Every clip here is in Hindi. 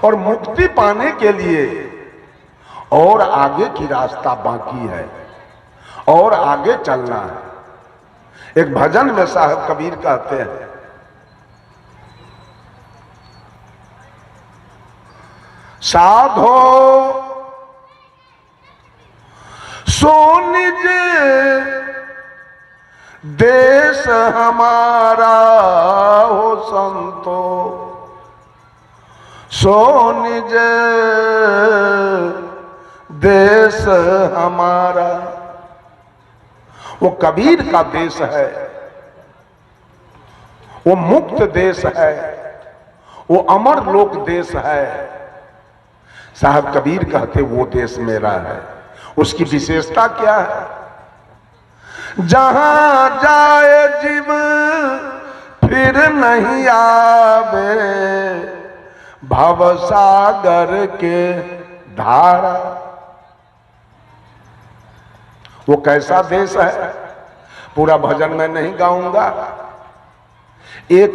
और मुक्ति पाने के लिए और आगे की रास्ता बाकी है, और आगे चलना है। एक भजन में साहब कबीर कहते हैं, साधो सो निज देश हमारा हो संतो, सो निज देश हमारा। वो कबीर का देश है, वो मुक्त देश है, वो अमर लोक देश है। साहब कबीर कहते वो देश मेरा है। उसकी विशेषता क्या है? जहां जाए जीव फिर नहीं आवे, भवसागर के धारा। वो कैसा देश है? पूरा भजन मैं नहीं गाऊंगा, एक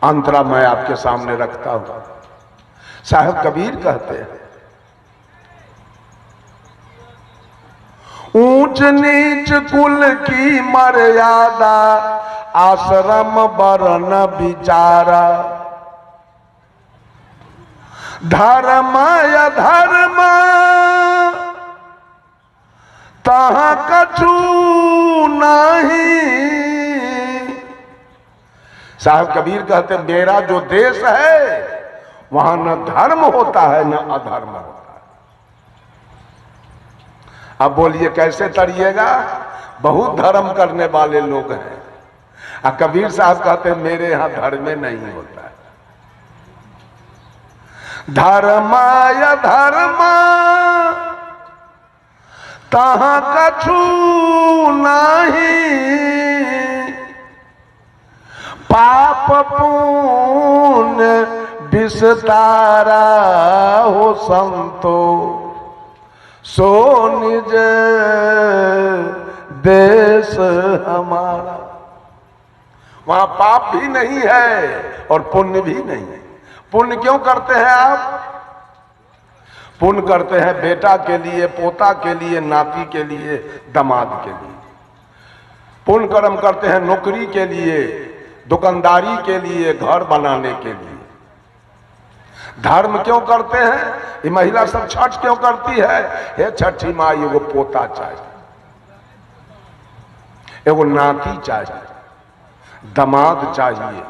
अंतरा मैं आपके सामने रखता हूं। साहब कबीर कहते हैं, ऊंच नीच कुल की मर्यादा, आश्रम वर्ण विचारा। धर्म अधर्म तहाँ कछु नहीं। साहब कबीर कहते मेरा जो देश है वहां न धर्म होता है न अधर्म होता है। अब बोलिए कैसे तरिएगा? बहुत धर्म करने वाले लोग हैं। कबीर साहब कहते मेरे यहां धर्म नहीं होता है। धर्म अधर्म तहाँ कछु नहीं, पाप पुण्य विस्तारा हो संतो, सो निज देश हमारा। वहां पाप भी नहीं है और पुण्य भी नहीं है। पुण्य क्यों करते हैं आप? पुण्य करते हैं बेटा के लिए, पोता के लिए, नाती के लिए, दामाद के लिए। पुण्य कर्म करते हैं नौकरी के लिए, दुकानदारी के लिए, घर बनाने के लिए। धर्म क्यों करते हैं? ये महिला सब छठ क्यों करती है? हे छठी माँ, एगो पोता चाहिए, एगो नाती चाहिए, दामाद चाहिए,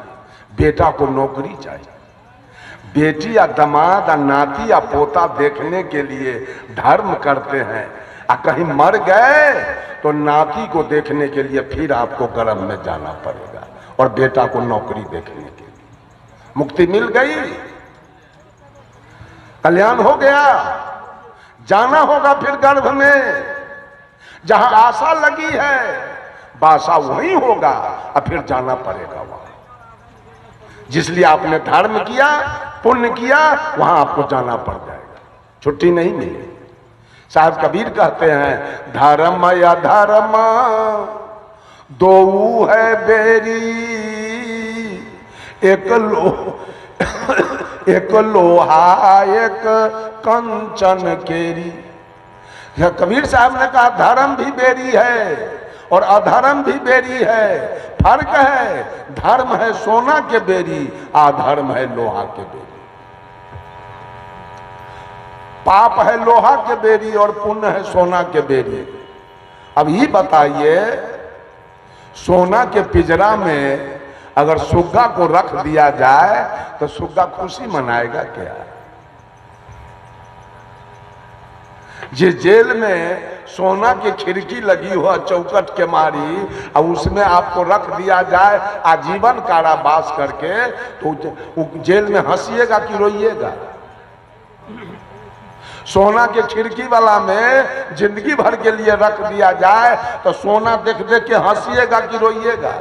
बेटा को नौकरी चाहिए। बेटी या दामाद या नाती या पोता देखने के लिए धर्म करते हैं। कहीं मर गए तो नाती को देखने के लिए फिर आपको गर्भ में जाना पड़ेगा, और बेटा को नौकरी देखने के लिए। मुक्ति मिल गई, कल्याण हो गया, जाना होगा फिर गर्भ में। जहां आशा लगी है बासा वही होगा, और फिर जाना पड़ेगा वहां। जिसलिए आपने धर्म किया, पुण्य किया, वहां आपको जाना पड़ जाएगा, छुट्टी नहीं मिलेगी। साहब कबीर कहते हैं धर्म या धर्म दो है बेरी, एक लोहा एक कंचन केरी। कबीर साहब ने कहा धर्म भी बेरी है और अधर्म भी बेरी है। फर्क है, धर्म है सोना के बेरी, अधर्म है लोहा के बेरी। पाप है लोहा के बेरी और पुण्य है सोना के बेरी। अब ये बताइए, सोना के पिंजरा में अगर सुग्गा को रख दिया जाए तो सुग्गा खुशी मनाएगा क्या? जिस जेल में सोना की खिड़की लगी हो चौकट के मारी, और उसमें आपको रख दिया जाए आजीवन कारावास करके, तो जेल में हंसिएगा कि रोइएगा? सोना के खिड़की वाला में जिंदगी भर के लिए रख दिया जाए तो सोना देख देख के हंसिएगा कि रोइएगा?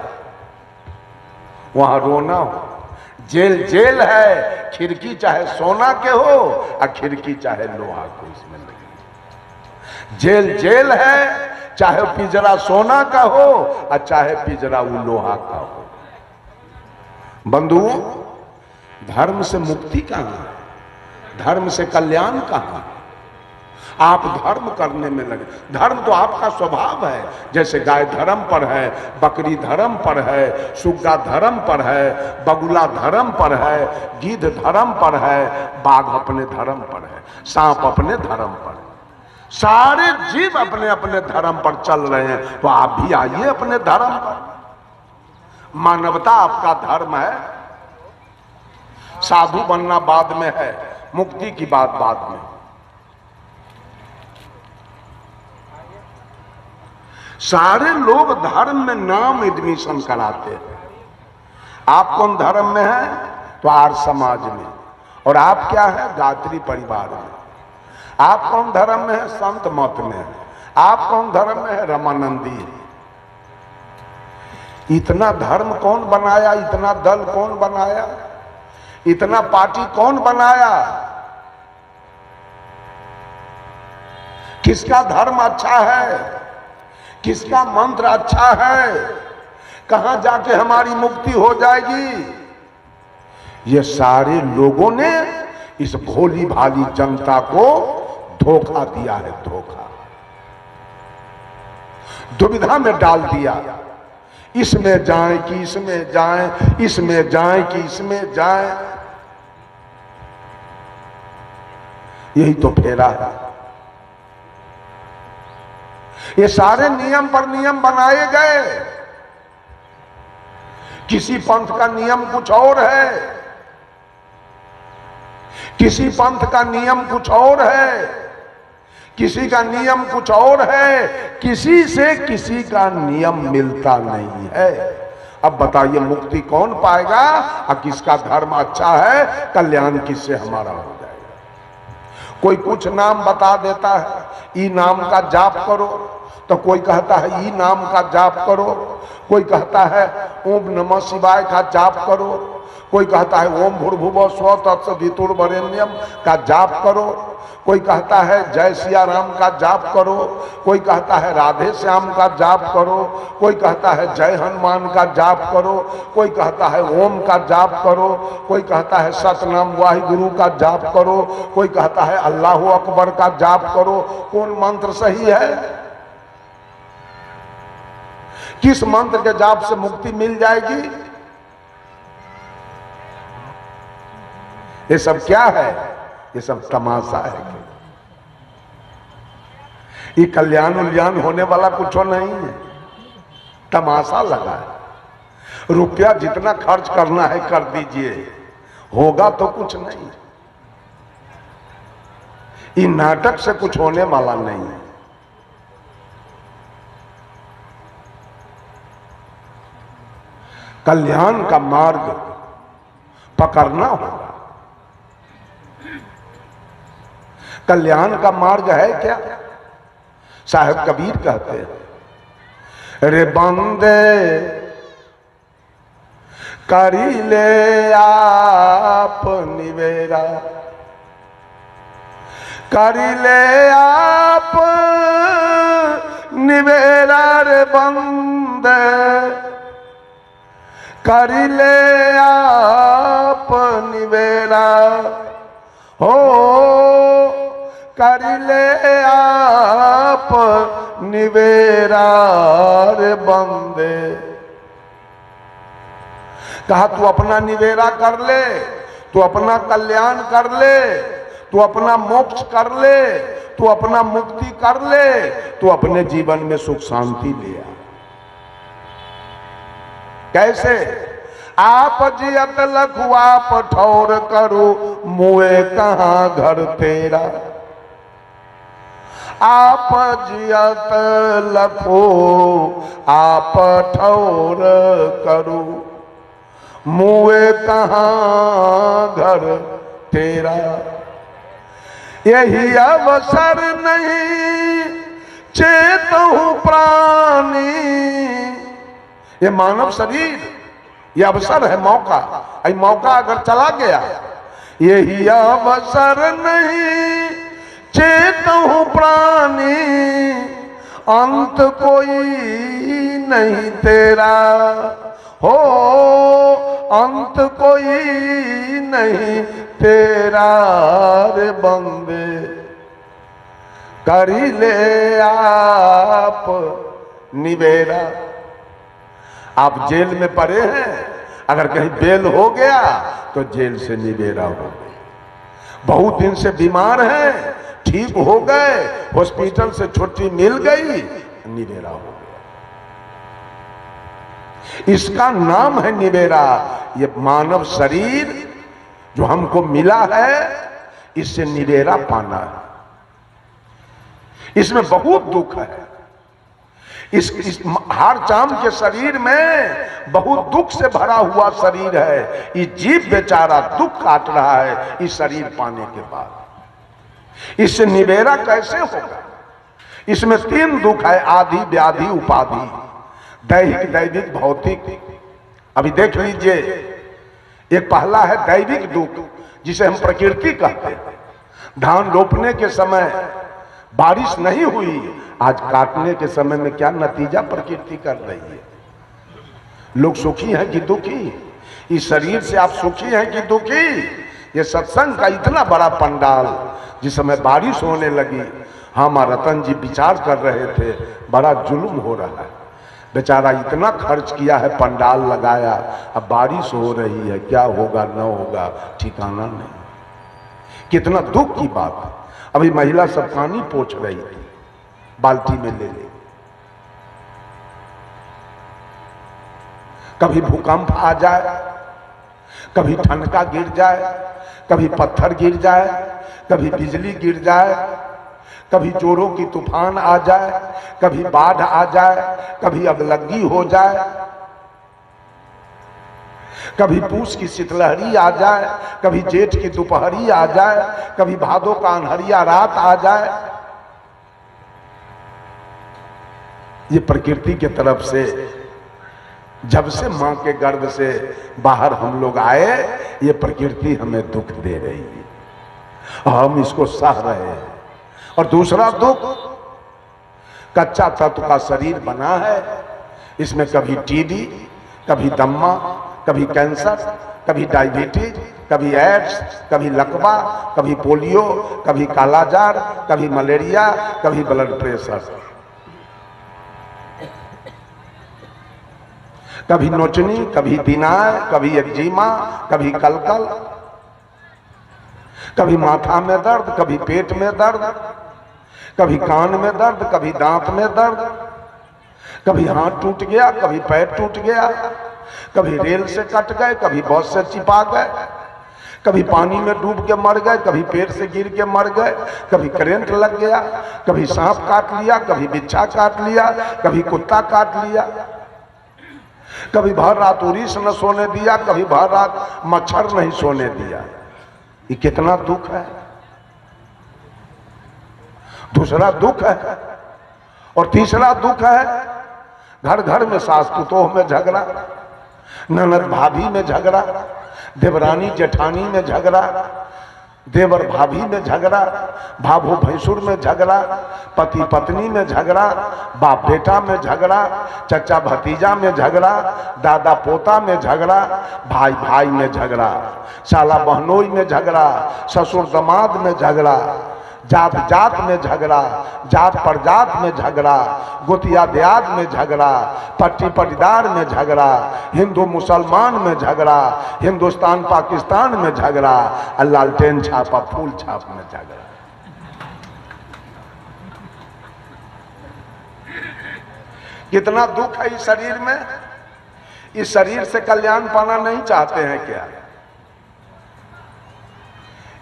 वहां रोना हो। जेल जेल है, खिड़की चाहे सोना के हो और खिड़की चाहे लोहा को इसमें लगी। जेल जेल है, चाहे पिंजरा सोना का हो और चाहे पिंजरा वो लोहा का हो। बंधुओं, धर्म से मुक्ति कहाँ, धर्म से कल्याण कहाँ? आप धर्म करने में लगे। धर्म तो आपका स्वभाव है, जैसे गाय धर्म पर है, बकरी धर्म पर है, सुग्गा धर्म पर है, बगुला धर्म पर है, गिद्ध धर्म पर है, बाघ अपने धर्म पर है, सांप अपने धर्म पर है। सारे जीव अपने अपने धर्म पर चल रहे हैं, तो आप भी आइए अपने धर्म पर। मानवता आपका धर्म है। साधु बनना बाद में है, मुक्ति की बात बाद में। सारे लोग धर्म में नाम एडमिशन कराते हैं। आप कौन धर्म में है? तो आर्य समाज में। और आप क्या है? गायत्री परिवार में। आप कौन धर्म में है? संत मत में है। आप कौन धर्म में है? रामानंदी। इतना धर्म कौन बनाया? इतना दल कौन बनाया? इतना पार्टी कौन बनाया? किसका धर्म अच्छा है? किसका मंत्र अच्छा है? कहां जाके हमारी मुक्ति हो जाएगी? ये सारे लोगों ने इस भोली भाली जनता को धोखा दिया है। धोखा, दुविधा में डाल दिया। इसमें जाएं कि इसमें जाएं, इसमें जाएं कि इसमें जाएं। यही तो फेरा है। ये सारे नियम पर नियम बनाए गए। किसी पंथ का नियम कुछ और है, किसी पंथ का नियम कुछ और है, किसी का नियम कुछ और है। किसी से किसी का नियम मिलता नहीं है। अब बताइए मुक्ति कौन पाएगा? और किसका धर्म अच्छा है? कल्याण किससे हमारा हो जाएगा? कोई कुछ नाम बता देता है, ई नाम का जाप करो, तो कोई कहता है ई नाम का जाप करो। कोई कहता है ओम नमः शिवाय का जाप करो। कोई कहता है ओम भूर्भुवः स्वः तत्सवितुर्वरेण्यम का जाप करो। कोई कहता है जय सिया राम का जाप करो। कोई कहता है राधे श्याम का जाप करो। कोई कहता है जय हनुमान का जाप करो। कोई कहता है ओम का जाप करो। कोई कहता है सतनाम वाहिगुरु का जाप करो। कोई कहता है अल्लाह अकबर का जाप करो। कौन मंत्र सही है? किस मंत्र के जाप से मुक्ति मिल जाएगी? ये सब क्या है? ये सब तमाशा है। ये कल्याण उल्याण होने वाला कुछ नहीं है, तमाशा लगा है। रुपया जितना खर्च करना है कर दीजिए, होगा तो कुछ नहीं। ये नाटक से कुछ होने वाला नहीं है। कल्याण का मार्ग पकड़ना होगा। कल्याण का मार्ग है क्या? साहब कबीर कहते हैं, रे बंदे करी ले आप निवेरा, करी ले आप निवेरा रे बंदे, करी ले आप निवेरा हो, कर ले आप निवेरा रे बंदे। कहा तू अपना निवेरा कर ले, तू अपना कल्याण कर ले, तू अपना मोक्ष कर ले, तू अपना मुक्ति कर ले, तू अपने जीवन में सुख शांति ले आ। कैसे? आप जियत लखुआ पठौर करो, मुए कहाँ घर तेरा। आप जियत लखो आप ठौर करो, मुए कहाँ घर तेरा। यही अवसर नहीं चेतहु प्राणी। ये मानव शरीर, ये अवसर है, मौका। ये मौका अगर चला गया, यही अवसर नहीं चेतहु प्राणी, अंत कोई नहीं तेरा हो अंत कोई नहीं तेरा रे बंदे, करी ले आप निवेरा। आप जेल में पड़े हैं, अगर कहीं बेल हो गया तो जेल से निवेरा हो गए। बहुत दिन से बीमार हैं, ठीक हो गए, हॉस्पिटल से छुट्टी मिल गई, निवेरा हो गया। इसका नाम है निवेरा। ये मानव शरीर जो हमको मिला है, इससे निवेरा पाना है। इसमें बहुत दुख है। इस हार चाम के शरीर में बहुत दुख से भरा हुआ शरीर है। ये जीव बेचारा दुख काट रहा है इस शरीर पाने के बाद। इससे निवेरा कैसे होगा? इसमें 3 दुख है, आदि व्याधि उपाधि, दैहिक दैविक भौतिक। अभी देख लीजिए, एक पहला है दैविक दुख, जिसे हम प्रकृति कहते हैं। धान रोपने के समय बारिश नहीं हुई, आज काटने के समय में क्या नतीजा प्रकृति कर रही है। लोग सुखी हैं कि दुखी? इस शरीर से आप सुखी हैं कि दुखी? ये सत्संग का इतना बड़ा पंडाल, जिस समय बारिश होने लगी, हमारा रतन जी विचार कर रहे थे, बड़ा जुल्म हो रहा है। बेचारा इतना खर्च किया है, पंडाल लगाया, अब बारिश हो रही है, क्या होगा न होगा ठिकाना नहीं। कितना दुख की बात है। अभी महिला सब पानी पोंछ रही थी, बाल्टी में ले ले। कभी भूकंप आ जाए, कभी ठनका गिर जाए, कभी पत्थर गिर जाए, कभी बिजली गिर जाए, कभी जोरों की तूफान आ जाए, कभी बाढ़ आ जाए, कभी अगलगी हो जाए, कभी पूस की शीतलहरी आ जाए, कभी जेठ की दोपहरी आ जाए, कभी भादों का अनहरिया रात आ जाए। ये प्रकृति के तरफ से, जब से मां के गर्भ से बाहर हम लोग आए, ये प्रकृति हमें दुख दे रही है और हम इसको सह रहे हैं। और दूसरा दुख, कच्चा तत्व का शरीर बना है, इसमें कभी टीबी, कभी दम्मा, कभी कैंसर, कभी डायबिटीज, कभी एड्स, कभी लकवा, कभी पोलियो, कभी कालाजार, कभी मलेरिया, कभी ब्लड प्रेशर, कभी नोचनी, कभी दिनाय, कभी एक्जिमा, कभी कलकल, कभी माथा में दर्द, कभी पेट में दर्द, कभी कान में दर्द, कभी दांत में दर्द, कभी हाथ टूट गया, कभी पैर टूट गया, कभी रेल से कट गए, कभी बस से चिपा गए, कभी पानी में डूब के मर गए, कभी पेड़ से गिर के मर गए, कभी करंट लग गया, कभी सांप काट लिया, कभी बिच्छा काट लिया, कभी कुत्ता काट लिया, कभी भर रात उरीस न सोने दिया, कभी भर रात मच्छर नहीं सोने दिया। ये कितना दुख है। दूसरा दुख है। और तीसरा दुख है, घर घर में सास पुतोह में झगड़ा, ननद भाभी में झगड़ा, देवरानी जेठानी में झगड़ा, देवर भाभी में झगड़ा, भाभो भैंसुर में झगड़ा, पति पत्नी में झगड़ा, बाप बेटा में झगड़ा, चचा भतीजा में झगड़ा, दादा पोता में झगड़ा, भाई भाई में झगड़ा, साला बहनोई में झगड़ा, ससुर दामाद में झगड़ा, जात जात में झगड़ा, जात पर जात में झगड़ा, गोतिया देयाद में झगड़ा, पट्टी पटीदार में झगड़ा, हिंदू मुसलमान में झगड़ा, हिंदुस्तान पाकिस्तान में झगड़ा, और लालटेन छापा फूल छाप में झगड़ा। कितना दुख है इस शरीर में। इस शरीर से कल्याण पाना नहीं चाहते हैं क्या?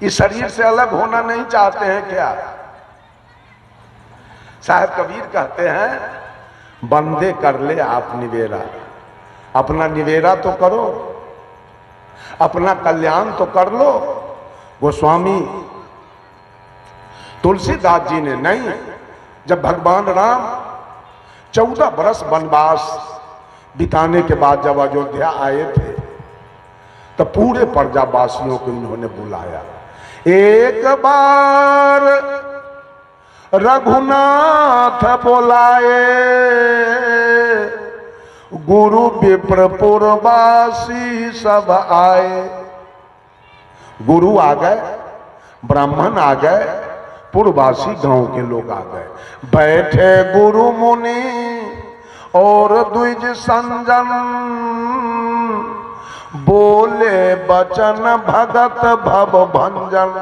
इस शरीर से अलग होना नहीं चाहते हैं क्या? साहब कबीर कहते हैं, बंदे कर ले आप निवेरा। अपना निवेरा तो करो, अपना कल्याण तो कर लो। गोस्वामी तुलसीदास जी ने नहीं, जब भगवान राम 14 बरस वनवास बिताने के बाद जब अयोध्या आए थे, तो पूरे प्रजावासियों को इन्होंने बुलाया। एक बार रघुनाथ बुलाए, गुरु विप्रपुरवासी सब आए। गुरु आ गए, ब्राह्मण आ गए, पुरवासी गांव के लोग आ गए। बैठे गुरु मुनि और द्विज संजन, बोले बचन भगत भव भंजन।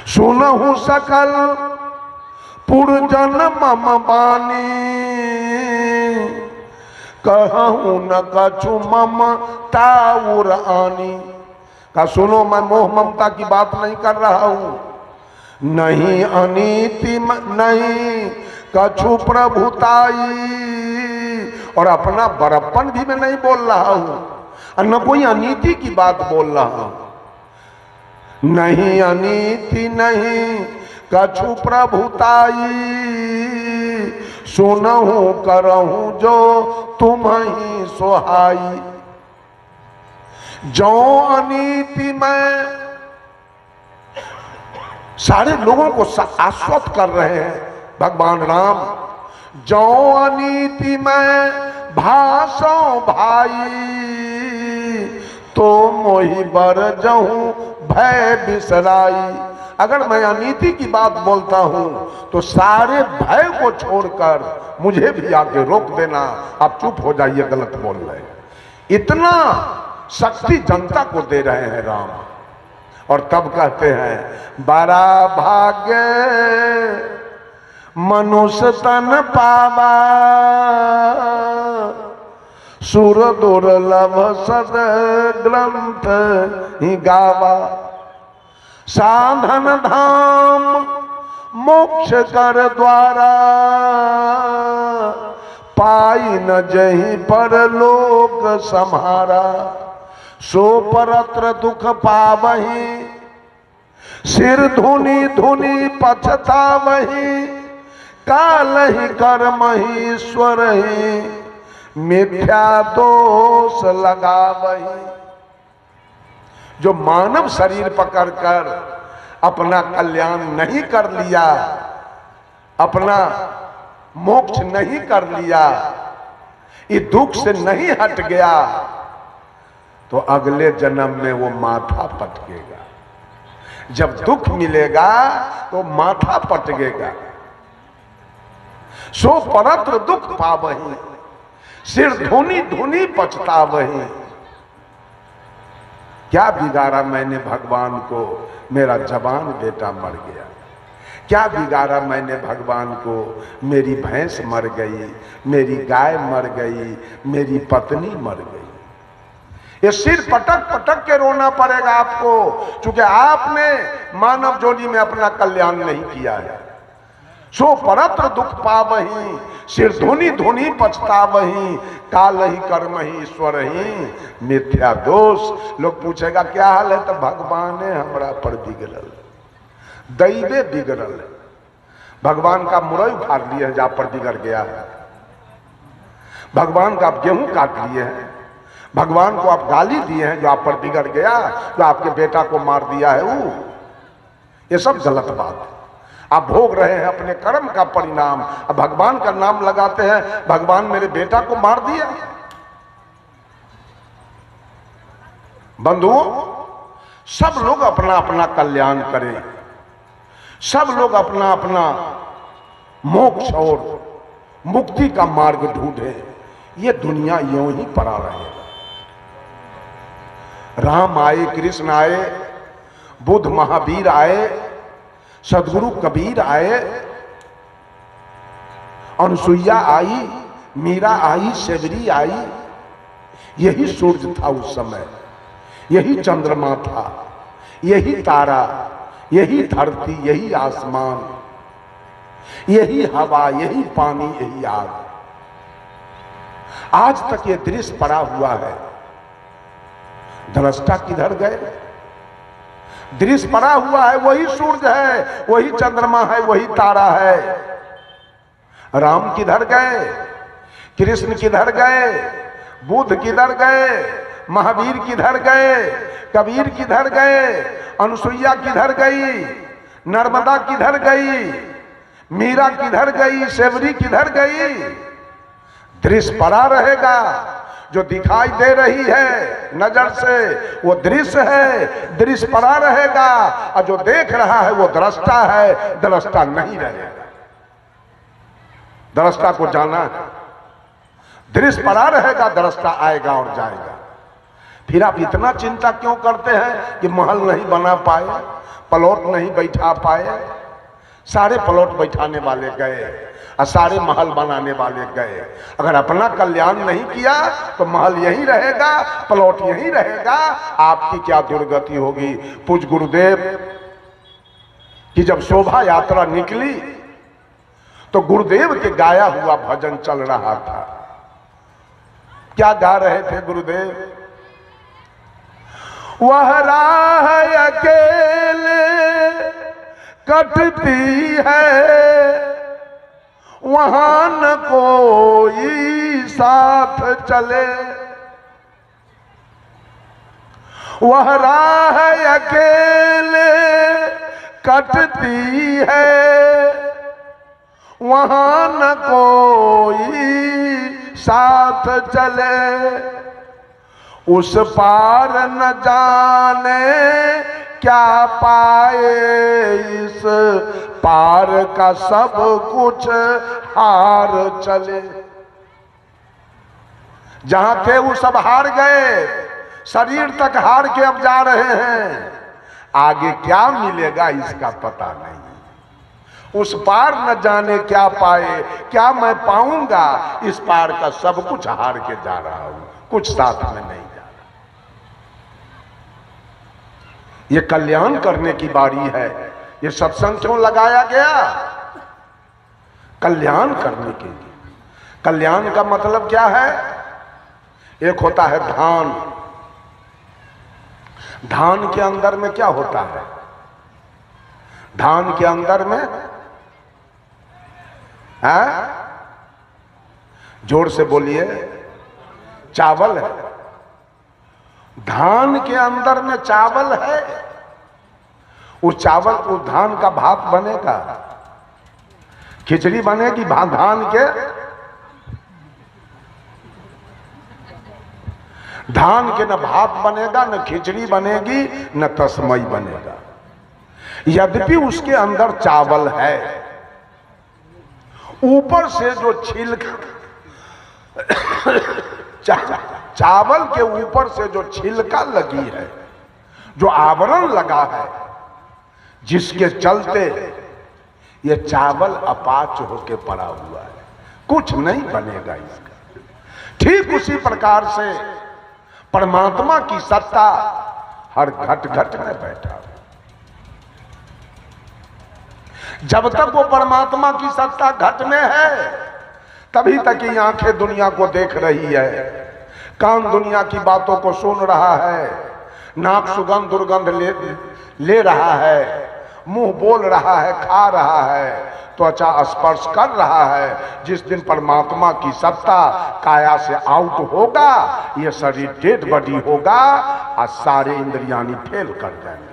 सुनहु सकल पुरजन मम बानी, कहूं न कछु मम ताउर आनी। का सुनो, मैं मोह ममता की बात नहीं कर रहा हूं, नहीं अनीति नहीं कछु प्रभुताई, और अपना बड़प्पन भी मैं नहीं बोल रहा हूं, और न कोई अनीति की बात बोल रहा हूं। नहीं अनीति नहीं कछु प्रभुताई, सुनहु करहु जो तुम ही सोहाई। जो अनीति में सारे लोगों को आश्वस्त कर रहे हैं भगवान राम, जो अनीति में भाषो भाई, तो मोहि बर जहूं भय बिसराई। अगर मैं अनीति की बात बोलता हूं तो सारे भय को छोड़कर मुझे भी आके रोक देना, आप चुप हो जाइए, गलत बोल रहे हैं। इतना शक्ति जनता को दे रहे हैं राम। और तब कहते हैं, बड़ा भाग्य मनुष्य तन पावा, सुर दुर्लभ सद ग्रंथ ही गावा। साधन धाम मोक्ष कर द्वारा, पाई न जहीं पर लोक सम्हारा। सो परत्र दुख पावही, सिर धुनी धुनी पछतावही। काल ही कर्म ही ईश्वर ही, मिथ्या दोष लगावही। जो मानव शरीर पकड़कर अपना कल्याण नहीं कर लिया, अपना मोक्ष नहीं कर लिया, ये दुख से नहीं हट गया, तो अगले जन्म में वो माथा पटकेगा। जब दुख मिलेगा तो माथा पटकेगा। सो परत्र दुख पावही, सिर धुनी धुनी पछतावही। क्या बिगाड़ा मैंने भगवान को, मेरा जवान बेटा मर गया। क्या बिगाड़ा मैंने भगवान को, मेरी भैंस मर गई, मेरी गाय मर गई, मेरी पत्नी मर गई। ये सिर पटक पटक के रोना पड़ेगा आपको, क्योंकि आपने मानव जोनी में अपना कल्याण नहीं किया है। सो परत्र दुख पावही, सिर धुनी धुनी पछतावही। काल ही कर्म ही ईश्वर ही, मिथ्या दोष। लोग पूछेगा क्या हाल है, तो भगवान ने हमरा पर बिगड़ल, दैवे बिगड़ल। भगवान का मुरई उखाड़ लिए है, जा पर बिगड़ गया है। भगवान का आप गेहूं काट लिए हैं, भगवान को आप गाली दिए हैं, जो आप पर बिगड़ गया, जो आपके बेटा को मार दिया है वो। ये सब गलत बात है। आप भोग रहे हैं अपने कर्म का परिणाम, अब भगवान का नाम लगाते हैं, भगवान मेरे बेटा को मार दिया। बंधुओं, सब लोग अपना अपना कल्याण करें, सब लोग अपना अपना मोक्ष और मुक्ति का मार्ग ढूंढें। ये दुनिया यूं ही पड़ा रहेगा। राम आए, कृष्ण आए, बुद्ध महावीर आए, सदगुरु कबीर आए, अनुसुईया आई, मीरा आई, सेवरी आई। यही सूरज था उस समय, यही चंद्रमा था, यही तारा, यही धरती, यही आसमान, यही हवा, यही पानी, यही आग। आज तक ये दृश्य पड़ा हुआ है। दृष्टा किधर गए? दृश्य पड़ा हुआ है, वही सूरज है, वही चंद्रमा है, वही तारा है। राम किधर गए? कृष्ण किधर गए? बुद्ध किधर गए? महावीर किधर गए? कबीर किधर गए? अनुसुईया किधर गई? नर्मदा किधर गई? मीरा किधर गई, सेवरी किधर गई? दृश्य पड़ा रहेगा। जो दिखाई दे रही है नजर से वो दृश्य है, दृश्य पड़ा रहेगा। और जो देख रहा है वो दृष्टा है, दृष्टा नहीं रहेगा। दृष्टा को जाना है, दृश्य पड़ा रहेगा, दृष्टा आएगा और जाएगा। फिर आप इतना चिंता क्यों करते हैं कि महल नहीं बना पाए, प्लॉट नहीं बैठा पाए? सारे प्लॉट बैठाने वाले गए और सारे महल बनाने वाले गए। अगर अपना कल्याण नहीं किया तो महल यहीं रहेगा, प्लॉट यहीं रहेगा। आपकी क्या दुर्गति होगी। पूज्य गुरुदेव की जब शोभा यात्रा निकली तो गुरुदेव के गाया हुआ भजन चल रहा था। क्या गा रहे थे गुरुदेव? वह राह अकेले कटती है, वहां न कोई साथ चले। वह राह अकेले कटती है, वहां न कोई साथ चले। उस पार न जाने क्या पाए, इस पार का सब कुछ हार चले। जहां थे वो सब हार गए, शरीर तक हार के अब जा रहे हैं। आगे क्या मिलेगा इसका पता नहीं। उस पार न जाने क्या पाए, क्या मैं पाऊंगा? इस पार का सब कुछ हार के जा रहा हूं, कुछ साथ में नहीं जा रहा। ये कल्याण करने की बारी है। ये सत्संग क्यों लगाया गया? कल्याण करने के लिए। कल्याण का मतलब क्या है? एक होता है धान। धान के अंदर में क्या होता है? धान के अंदर में है, जोर से बोलिए, चावल है। धान के अंदर में चावल है। उस चावल, उस धान का भात बनेगा, खिचड़ी बनेगी धान के। धान के न भात बनेगा, न खिचड़ी बनेगी, न तस्मई बनेगा। यद्यपि उसके अंदर चावल है, ऊपर से जो छिलका चावल के ऊपर से जो छिलका लगी है, जो आवरण लगा है, जिसके चलते ये चावल अपाच होके पड़ा हुआ है, कुछ नहीं बनेगा इसका। ठीक उसी प्रकार से परमात्मा की सत्ता हर घट घट में बैठा। जब तक वो परमात्मा की सत्ता घट में है, तभी तक ये आंखें दुनिया को देख रही है, कान दुनिया की बातों को सुन रहा है, नाक सुगंध दुर्गंध ले रहा है, मुंह बोल रहा है, खा रहा है, त्वचा स्पर्श कर रहा है। जिस दिन परमात्मा की सत्ता काया से आउट होगा, ये शरीर डेड बॉडी होगा और सारे इंद्रियानी फेल कर जाएंगे।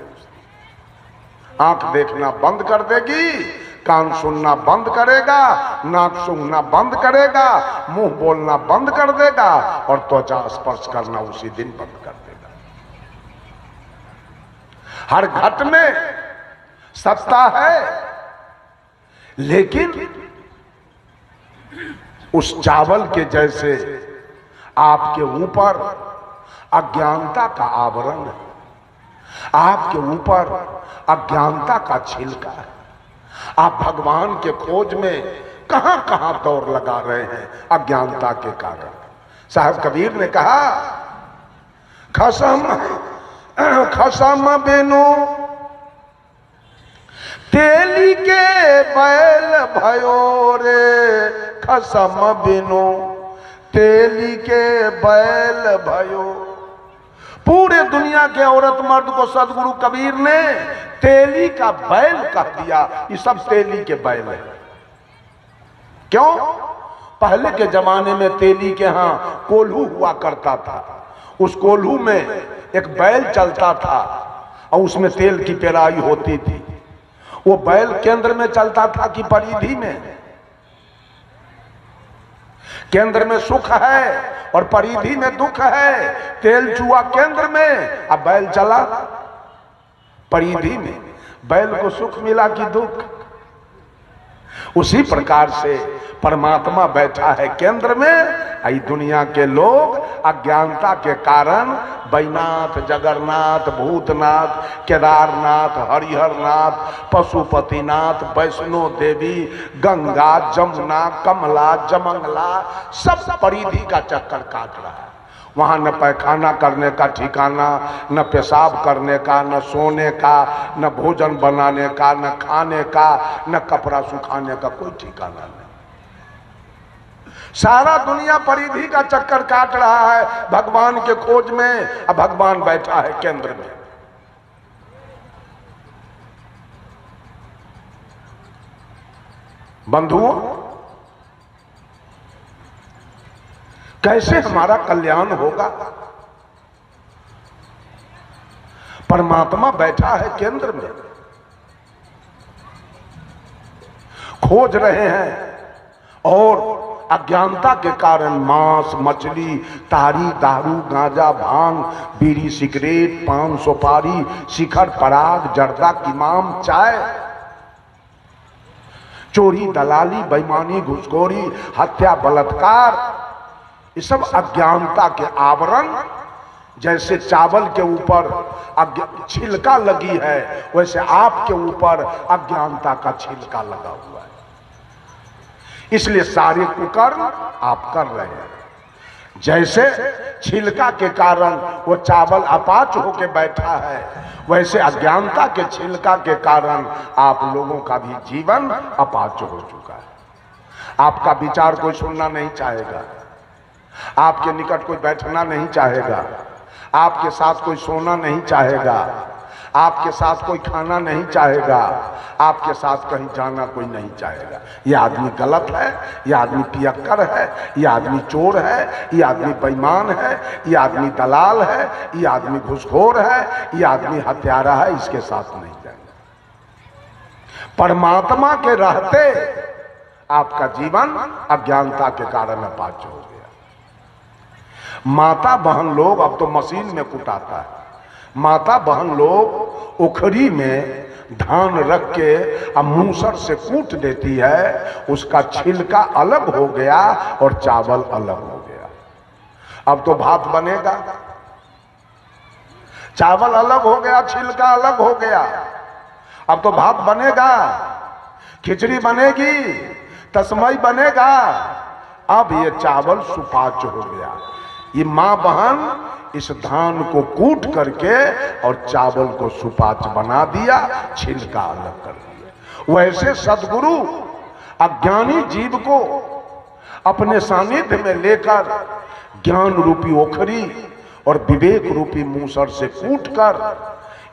आंख देखना बंद कर देगी, कान सुनना बंद करेगा, नाक सूंघना बंद करेगा, मुंह बोलना बंद कर देगा और त्वचा स्पर्श करना उसी दिन बंद कर देगा। हर घट में सत्ता है, लेकिन उस चावल के जैसे आपके ऊपर अज्ञानता का आवरण है, आपके ऊपर अज्ञानता का छिलका है। आप भगवान के खोज में कहां कहां दौड़ लगा रहे हैं अज्ञानता के कारण। साहब कबीर ने कहा, खसम खसम बिनु तेली के बैल भयो रे, खसम बिनु तेली के बैल भयो। पूरे दुनिया के औरत मर्द को सदगुरु कबीर ने तेली का बैल कह दिया। ये सब तेली के बैल है। क्यों? पहले के जमाने में तेली के यहां कोल्हू हुआ करता था। उस कोल्हू में एक बैल चलता था और उसमें तेल की पेराई होती थी। वो बैल केंद्र में चलता था कि परिधि में? केंद्र में सुख है और परिधि में दुख है। तेल चुआ केंद्र में, अब बैल चला परिधि में। बैल को सुख मिला कि दुख? उसी प्रकार से परमात्मा बैठा है केंद्र में। आई दुनिया के लोग अज्ञानता के कारण बैनाथ, जगन्नाथ, भूतनाथ, केदारनाथ, हरिहरनाथ, पशुपतिनाथ, वैष्णो देवी, गंगा, जमुना, कमला, जमंगला सब परिधि का चक्कर काट रहा है। वहां न पैखाना करने का ठिकाना, न पेशाब करने का, न सोने का, न भोजन बनाने का, न खाने का, न कपड़ा सुखाने का कोई ठिकाना नहीं। सारा दुनिया परिधि का चक्कर काट रहा है भगवान के खोज में। अब भगवान बैठा है केंद्र में। बंधुओं, कैसे हमारा कल्याण होगा? परमात्मा बैठा है केंद्र में, खोज रहे हैं और अज्ञानता के कारण मांस, मछली, तारी, दारू, गांजा, भांग, बीड़ी, सिगरेट, पान, सुपारी, शिखर, पराग, जर्दा, किमाम, चाय, चोरी, दलाली, बेईमानी, घुसखोरी, हत्या, बलात्कार, ये सब अज्ञानता के आवरण। जैसे चावल के ऊपर छिलका लगी है, वैसे आपके ऊपर अज्ञानता का छिलका लगा हुआ है। इसलिए सारे कुकर्म आप कर रहे हैं। जैसे छिलका के कारण वो चावल अपाच होके बैठा है, वैसे अज्ञानता के छिलका के कारण आप लोगों का भी जीवन अपाच हो चुका है। आपका विचार कोई सुनना नहीं चाहेगा, आपके निकट कोई बैठना नहीं चाहेगा, आपके साथ कोई सोना नहीं चाहेगा, आपके साथ कोई खाना नहीं चाहेगा, आपके साथ कहीं जाना कोई नहीं चाहेगा। ये आदमी गलत है, ये आदमी पियक्कर है, ये आदमी चोर है, ये आदमी बेईमान है, ये आदमी दलाल है, ये आदमी घूसखोर है, ये आदमी हत्यारा है, इसके साथ नहीं जाएगा। परमात्मा के रहते आपका जीवन अज्ञानता के कारण अपाच हो गया। माता बहन लोग अब तो मशीन में कुटाता है। माता बहन लोग उखरी में धान रख के अब मूसर से कूट देती है, उसका छिलका अलग हो गया और चावल अलग हो गया। अब तो भात बनेगा, चावल अलग हो गया, छिलका अलग हो गया, अब तो भात बनेगा, खिचड़ी बनेगी, तस्मई बनेगा। अब ये चावल सुपाच्य हो गया। ये माँ बहन इस धान को कूट करके और चावल को सुपाच्य बना दिया, छिलका अलग कर दिया। वैसे सद्गुरु अज्ञानी जीव को अपने सानिध्य में लेकर ज्ञान रूपी ओखरी और विवेक रूपी मूसर से कूट कर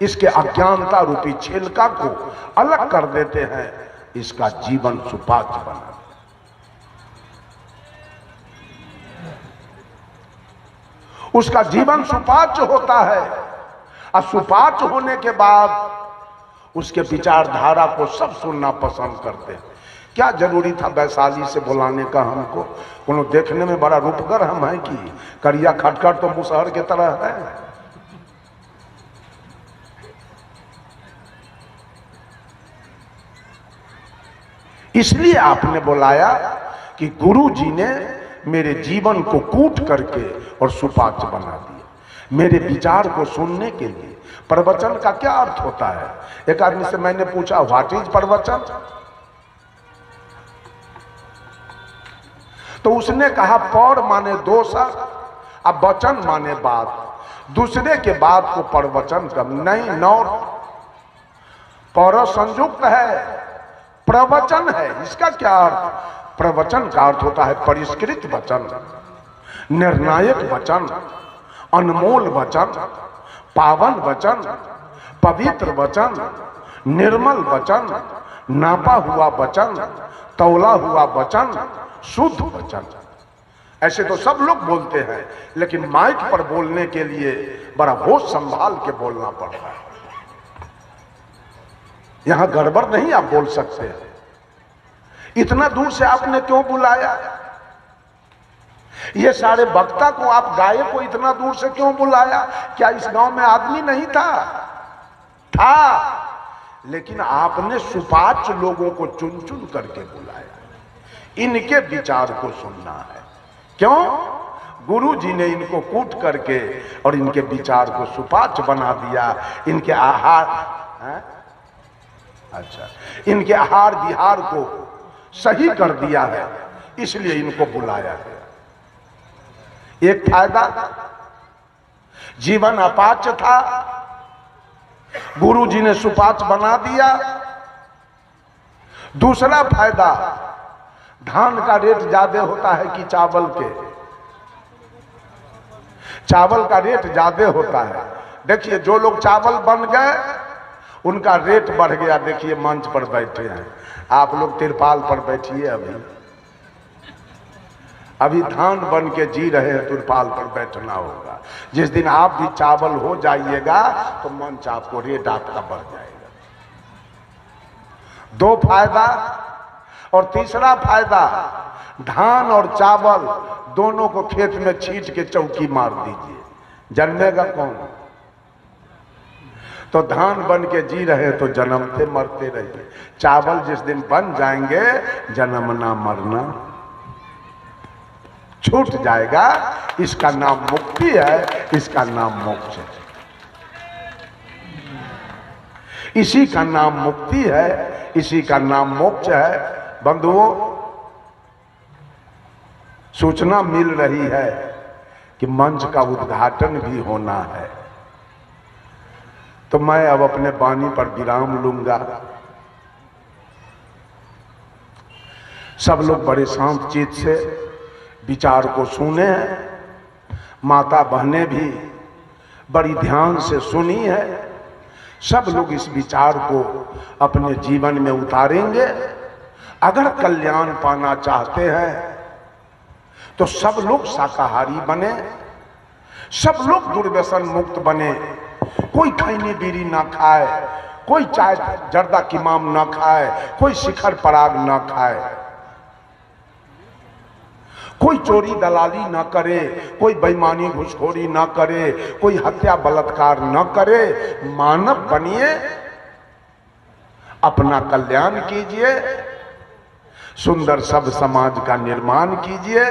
इसके अज्ञानता रूपी छिलका को अलग कर देते हैं, इसका जीवन सुपाच्य बना। उसका जीवन सुपाच्य होता है और सुपाच्य होने के बाद उसके विचारधारा को सब सुनना पसंद करते हैं। क्या जरूरी था वैशाली से बुलाने का हमको? उन्होंने देखने में बड़ा रूपगर हम हैं कि करिया खटखट तो मुसहर की तरह है। इसलिए आपने बुलाया कि गुरु जी ने मेरे जीवन को कूट करके और सुपाच्य बना दिया, मेरे विचार को सुनने के लिए। प्रवचन का क्या अर्थ होता है? एक आदमी से मैंने पूछा, व्हाट इज प्रवचन? तो उसने कहा पर माने दोसर, अब वचन माने बात, दूसरे के बात को प्रवचन कर नहीं। नॉट पर संयुक्त है, प्रवचन है। इसका क्या अर्थ? प्रवचन का अर्थ होता है परिष्कृत वचन, निर्णायक वचन, अनमोल वचन, पावन वचन, पवित्र वचन, निर्मल वचन, नापा हुआ वचन, तौला हुआ वचन, शुद्ध वचन। ऐसे तो सब लोग बोलते हैं, लेकिन माइक पर बोलने के लिए बड़ा होश संभाल के बोलना पड़ता है। यहां गड़बड़ नहीं आप बोल सकते। इतना दूर से आपने क्यों बुलाया? ये सारे वक्ता को, आप गायक को इतना दूर से क्यों बुलाया? क्या इस गांव में आदमी नहीं था? लेकिन आपने सुपाच्य लोगों को चुन चुन करके बुलाया। इनके विचार को सुनना है। क्यों? गुरु जी ने इनको कूट करके और इनके विचार को सुपाच्य बना दिया। इनके आहार इनके आहार विहार को सही कर दिया है, इसलिए इनको बुलाया है। एक फायदा, जीवन अपाच्य था, गुरु जी ने सुपाच्य बना दिया। दूसरा फायदा, धान का रेट ज्यादा होता है कि चावल के? चावल का रेट ज्यादा होता है। देखिए, जो लोग चावल बन गए उनका रेट बढ़ गया। देखिए, मंच पर बैठे हैं आप लोग, तिरपाल पर बैठिए। अभी धान बन के जी रहे हैं, तिरपाल पर बैठना होगा। जिस दिन आप भी चावल हो जाइएगा तो मंच आपको, रेट आपका बढ़ जाएगा। दो फायदा। और तीसरा फायदा, धान और चावल दोनों को खेत में छींट के चौकी मार दीजिए, जन्मेगा कौन? तो धान बन के जी रहे तो जन्मते मरते रहिए। चावल जिस दिन बन जाएंगे, जन्मना मरना छूट जाएगा। इसका नाम मुक्ति है, इसका नाम मोक्ष है। इसी का नाम मुक्ति है, इसी का नाम मोक्ष है। बंधुओं, सूचना मिल रही है कि मंच का उद्घाटन भी होना है, तो मैं अब अपने वाणी पर विराम लूंगा। सब लोग बड़े शांत चित्त से विचार को सुने हैं। माता बहनें भी बड़ी ध्यान से सुनी है। सब लोग इस विचार को अपने जीवन में उतारेंगे। अगर कल्याण पाना चाहते हैं तो सब लोग शाकाहारी बने, सब लोग दुर्व्यसन मुक्त बने। कोई खैनी बीड़ी ना खाए, कोई चाय जर्दा किमाम ना खाए, कोई शिखर पराग ना खाए, कोई चोरी दलाली ना करे, कोई बेईमानी घुसखोरी ना करे, कोई हत्या बलात्कार ना करे। मानव बनिए, अपना कल्याण कीजिए, सुंदर सब समाज का निर्माण कीजिए।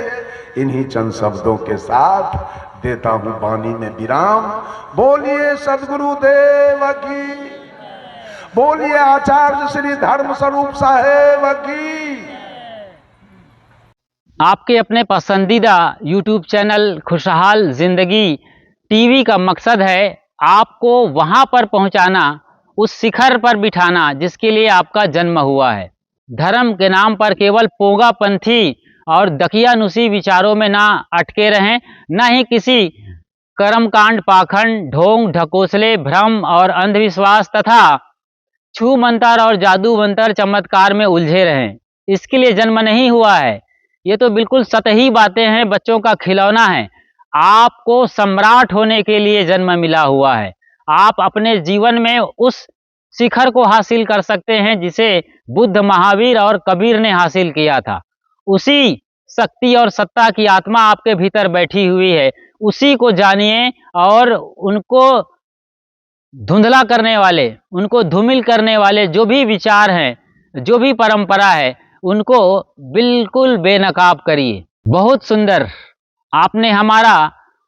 इन्हीं चंद शब्दों के साथ देता हूं वाणी में विराम। बोलिए सद्गुरुदेव की, बोलिए आचार्य श्री धर्म स्वरूप साहेब की। आपके अपने पसंदीदा YouTube चैनल खुशहाल जिंदगी टीवी का मकसद है आपको वहां पर पहुंचाना, उस शिखर पर बिठाना जिसके लिए आपका जन्म हुआ है। धर्म के नाम पर केवल पोंगापंथी और दकियानुसी विचारों में ना अटके रहें, ना ही किसी कर्मकांड, पाखंड, ढोंग, ढकोसले, भ्रम और अंधविश्वास तथा छू मंतर और जादू मंतर चमत्कार में उलझे रहें। इसके लिए जन्म नहीं हुआ है। ये तो बिल्कुल सतही बातें हैं, बच्चों का खिलौना है। आपको सम्राट होने के लिए जन्म मिला हुआ है। आप अपने जीवन में उस शिखर को हासिल कर सकते हैं जिसे बुद्ध, महावीर और कबीर ने हासिल किया था। उसी शक्ति और सत्ता की आत्मा आपके भीतर बैठी हुई है। उसी को जानिए और उनको धुंधला करने वाले, उनको धूमिल करने वाले जो भी विचार हैं, जो भी परंपरा है, उनको बिल्कुल बेनकाब करिए। बहुत सुंदर, आपने हमारा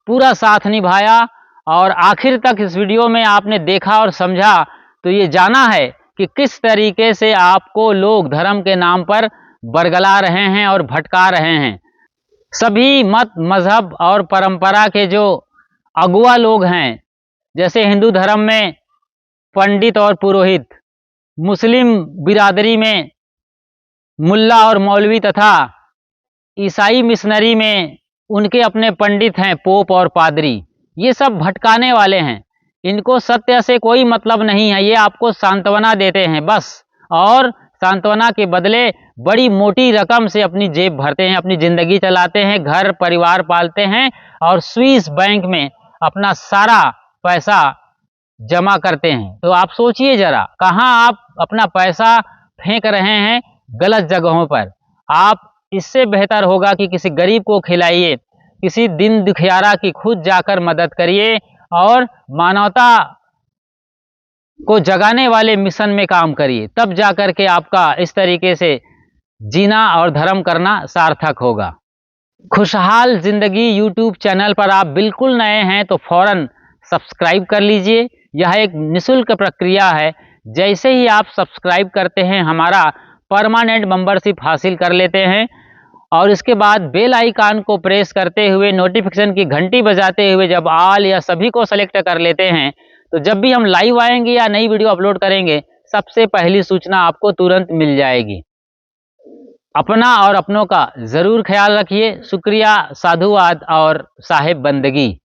पूरा साथ निभाया और आखिर तक इस वीडियो में आपने देखा और समझा तो ये जाना है कि किस तरीके से आपको लोग धर्म के नाम पर बरगला रहे हैं और भटका रहे हैं। सभी मत, मजहब और परंपरा के जो अगुआ लोग हैं, जैसे हिंदू धर्म में पंडित और पुरोहित, मुस्लिम बिरादरी में मुल्ला और मौलवी तथा ईसाई मिशनरी में उनके अपने पंडित हैं, पोप और पादरी। ये सब भटकाने वाले हैं। इनको सत्य से कोई मतलब नहीं है। ये आपको सांत्वना देते हैं बस, और सांत्वना के बदले बड़ी मोटी रकम से अपनी जेब भरते हैं, अपनी जिंदगी चलाते हैं, घर परिवार पालते हैं और स्विस बैंक में अपना सारा पैसा जमा करते हैं। तो आप सोचिए जरा, कहाँ आप अपना पैसा फेंक रहे हैं गलत जगहों पर। आप इससे बेहतर होगा कि किसी गरीब को खिलाइए, किसी दिन दुखियारा की खुद जाकर मदद करिए और मानवता को जगाने वाले मिशन में काम करिए, तब जाकर के आपका इस तरीके से जीना और धर्म करना सार्थक होगा। खुशहाल जिंदगी यूट्यूब चैनल पर आप बिल्कुल नए हैं तो फौरन सब्सक्राइब कर लीजिए। यह एक निःशुल्क प्रक्रिया है। जैसे ही आप सब्सक्राइब करते हैं, हमारा परमानेंट मेंबरशिप हासिल कर लेते हैं और इसके बाद बेल आइकन को प्रेस करते हुए, नोटिफिकेशन की घंटी बजाते हुए जब ऑल या सभी को सेलेक्ट कर लेते हैं, तो जब भी हम लाइव आएंगे या नई वीडियो अपलोड करेंगे, सबसे पहली सूचना आपको तुरंत मिल जाएगी। अपना और अपनों का जरूर ख्याल रखिए। शुक्रिया, साधुवाद और साहिब बंदगी।